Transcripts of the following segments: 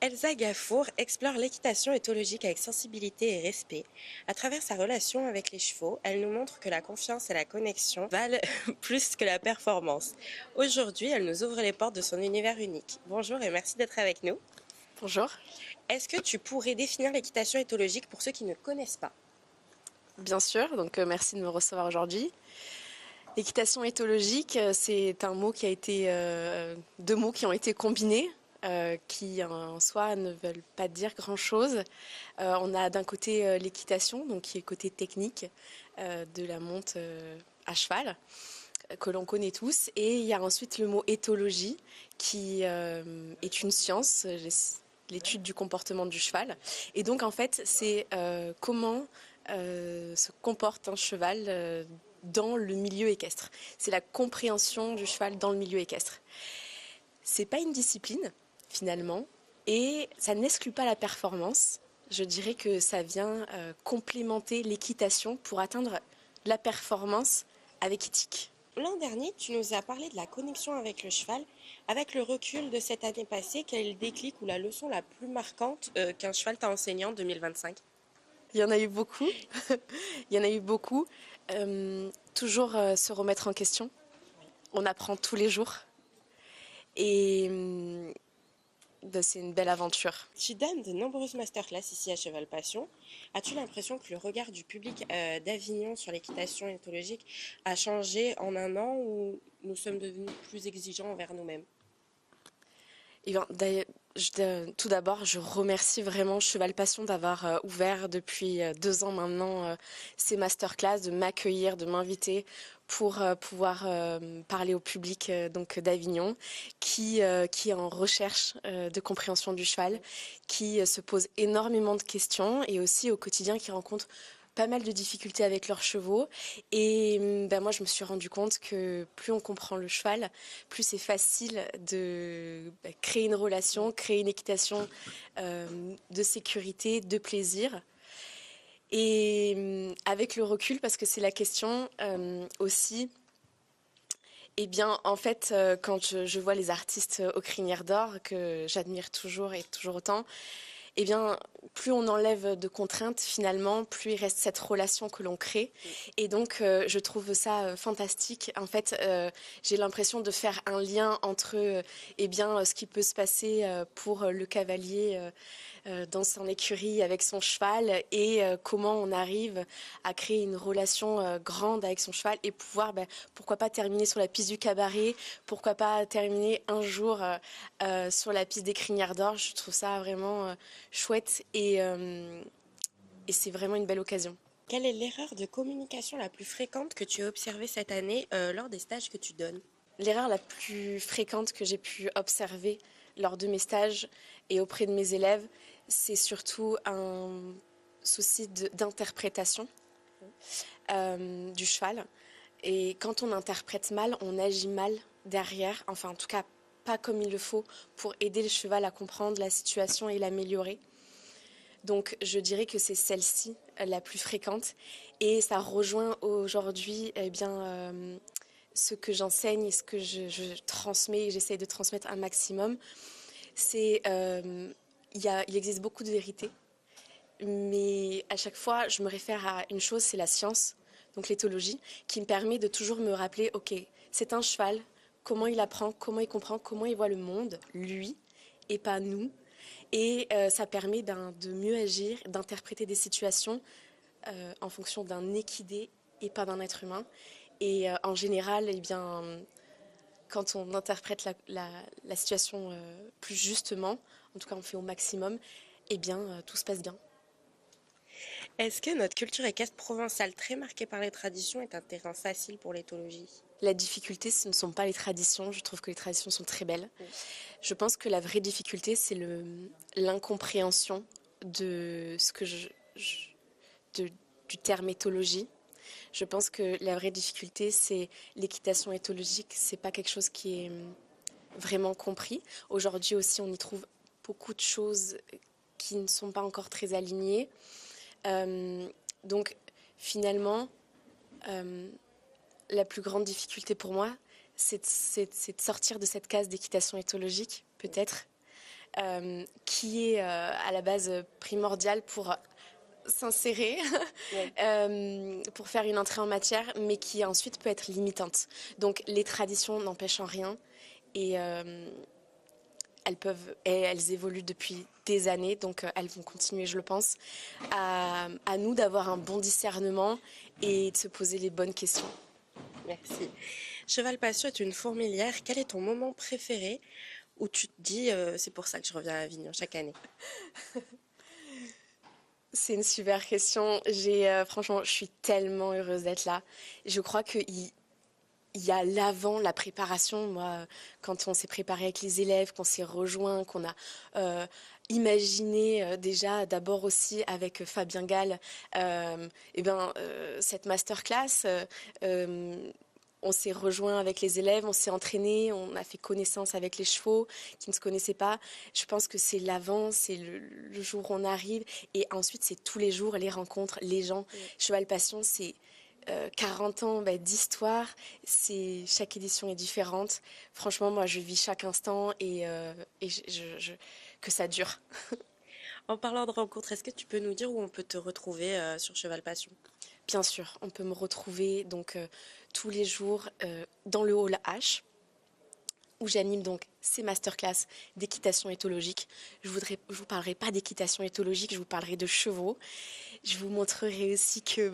Elsa Gaffour explore l'équitation éthologique avec sensibilité et respect. À travers sa relation avec les chevaux, elle nous montre que la confiance et la connexion valent plus que la performance. Aujourd'hui, elle nous ouvre les portes de son univers unique. Bonjour et merci d'être avec nous. Bonjour. Est-ce que tu pourrais définir l'équitation éthologique pour ceux qui ne connaissent pas? Bien sûr, donc merci de me recevoir aujourd'hui. L'équitation éthologique, c'est un mot qui a été deux mots qui ont été combinés, qui en soi ne veulent pas dire grand-chose. On a d'un côté l'équitation, donc qui est le côté technique de la monte à cheval, que l'on connaît tous, et il y a ensuite le mot éthologie, qui est une science, l'étude du comportement du cheval. Et donc en fait, c'est comment se comporte un cheval dans le milieu équestre. C'est la compréhension du cheval dans le milieu équestre. C'est pas une discipline finalement, et ça n'exclut pas la performance. Je dirais que ça vient complémenter l'équitation pour atteindre la performance avec éthique. L'an dernier, tu nous as parlé de la connexion avec le cheval. Avec le recul de cette année passée, quel est le déclic ou la leçon la plus marquante qu'un cheval t'a enseigné en 2025? Il y en a eu beaucoup. Il y en a eu beaucoup. Toujours se remettre en question. On apprend tous les jours. Et c'est une belle aventure. Tu donnes de nombreuses masterclass ici à Cheval Passion. As-tu l'impression que le regard du public d'Avignon sur l'équitation éthologique a changé en un an ou nous sommes devenus plus exigeants envers nous-mêmes? Et bien, tout d'abord, je remercie vraiment Cheval Passion d'avoir ouvert depuis 2 ans maintenant ces masterclass, de m'accueillir, de m'inviter pour pouvoir parler au public donc d'Avignon qui est en recherche de compréhension du cheval, qui se pose énormément de questions et aussi au quotidien qui rencontre pas mal de difficultés avec leurs chevaux. Et moi, je me suis rendu compte que plus on comprend le cheval, plus c'est facile de créer une relation, créer une équitation de sécurité, de plaisir. Et avec le recul, parce que c'est la question aussi, eh bien, en fait, quand je vois les artistes aux crinières d'or, que j'admire toujours et toujours autant, eh bien, plus on enlève de contraintes, finalement, plus il reste cette relation que l'on crée. Et donc, je trouve ça fantastique. En fait, j'ai l'impression de faire un lien entre, eh bien, ce qui peut se passer pour le cavalier dans son écurie avec son cheval et comment on arrive à créer une relation grande avec son cheval et pouvoir, pourquoi pas terminer sur la piste du cabaret, pourquoi pas terminer un jour sur la piste des crinières d'or. Je trouve ça vraiment chouette et c'est vraiment une belle occasion. Quelle est l'erreur de communication la plus fréquente que tu as observée cette année lors des stages que tu donnes? L'erreur la plus fréquente que j'ai pu observer lors de mes stages et auprès de mes élèves, c'est surtout un souci d'interprétation du cheval. Et quand on interprète mal, on agit mal derrière, enfin en tout cas pas comme il le faut pour aider le cheval à comprendre la situation et l'améliorer. Donc je dirais que c'est celle-ci la plus fréquente et ça rejoint aujourd'hui ce que j'enseigne et ce que je transmets et j'essaye de transmettre un maximum. C'est il existe beaucoup de vérités, mais à chaque fois je me réfère à une chose, c'est la science, donc l'éthologie, qui me permet de toujours me rappeler, ok, c'est un cheval, comment il apprend, comment il comprend, comment il voit le monde, lui, et pas nous. Et ça permet de mieux agir, d'interpréter des situations en fonction d'un équidé et pas d'un être humain. Et en général, eh bien, quand on interprète la situation plus justement, en tout cas on fait au maximum, eh bien tout se passe bien. Est-ce que notre culture équestre provençale très marquée par les traditions est un terrain facile pour l'éthologie? La difficulté, ce ne sont pas les traditions. Je trouve que les traditions sont très belles. Je pense que la vraie difficulté, c'est l'incompréhension de ce que du terme éthologie. Je pense que la vraie difficulté, c'est l'équitation éthologique. C'est pas quelque chose qui est vraiment compris. Aujourd'hui aussi, on y trouve beaucoup de choses qui ne sont pas encore très alignées. Donc, finalement, la plus grande difficulté pour moi, c'est de sortir de cette case d'équitation éthologique, peut-être, qui est à la base primordial pour s'insérer, pour faire une entrée en matière, mais qui ensuite peut être limitante. Donc les traditions n'empêchent en rien et elles évoluent depuis des années, donc elles vont continuer, je le pense. À nous d'avoir un bon discernement et de se poser les bonnes questions. Merci. Cheval Passion est une fourmilière. Quel est ton moment préféré où tu te dis c'est pour ça que je reviens à Avignon chaque année? C'est une super question. Franchement, je suis tellement heureuse d'être là. Je crois qu'il y a l'avant, la préparation. Moi, quand on s'est préparé avec les élèves, qu'on s'est rejoint, qu'on a imaginé déjà, d'abord aussi avec Fabien Gall, cette masterclass. On s'est rejoint avec les élèves, on s'est entraîné, on a fait connaissance avec les chevaux qui ne se connaissaient pas. Je pense que c'est l'avant, c'est le jour où on arrive. Et ensuite, c'est tous les jours, les rencontres, les gens. Oui. Cheval Passion, c'est 40 ans d'histoire. Chaque édition est différente. Franchement, moi, je vis chaque instant que ça dure. En parlant de rencontres, est-ce que tu peux nous dire où on peut te retrouver sur Cheval Passion? Bien sûr, on peut me retrouver donc tous les jours dans le hall H, où j'anime donc ces masterclass d'équitation éthologique. Je vous parlerai pas d'équitation éthologique, je vous parlerai de chevaux. Je vous montrerai aussi que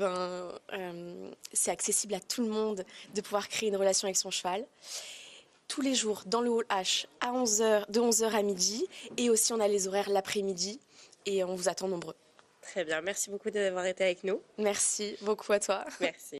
c'est accessible à tout le monde de pouvoir créer une relation avec son cheval. Tous les jours dans le hall H à 11h, de 11h à midi, et aussi on a les horaires l'après-midi et on vous attend nombreux. Très bien, merci beaucoup d'avoir été avec nous. Merci beaucoup à toi. Merci.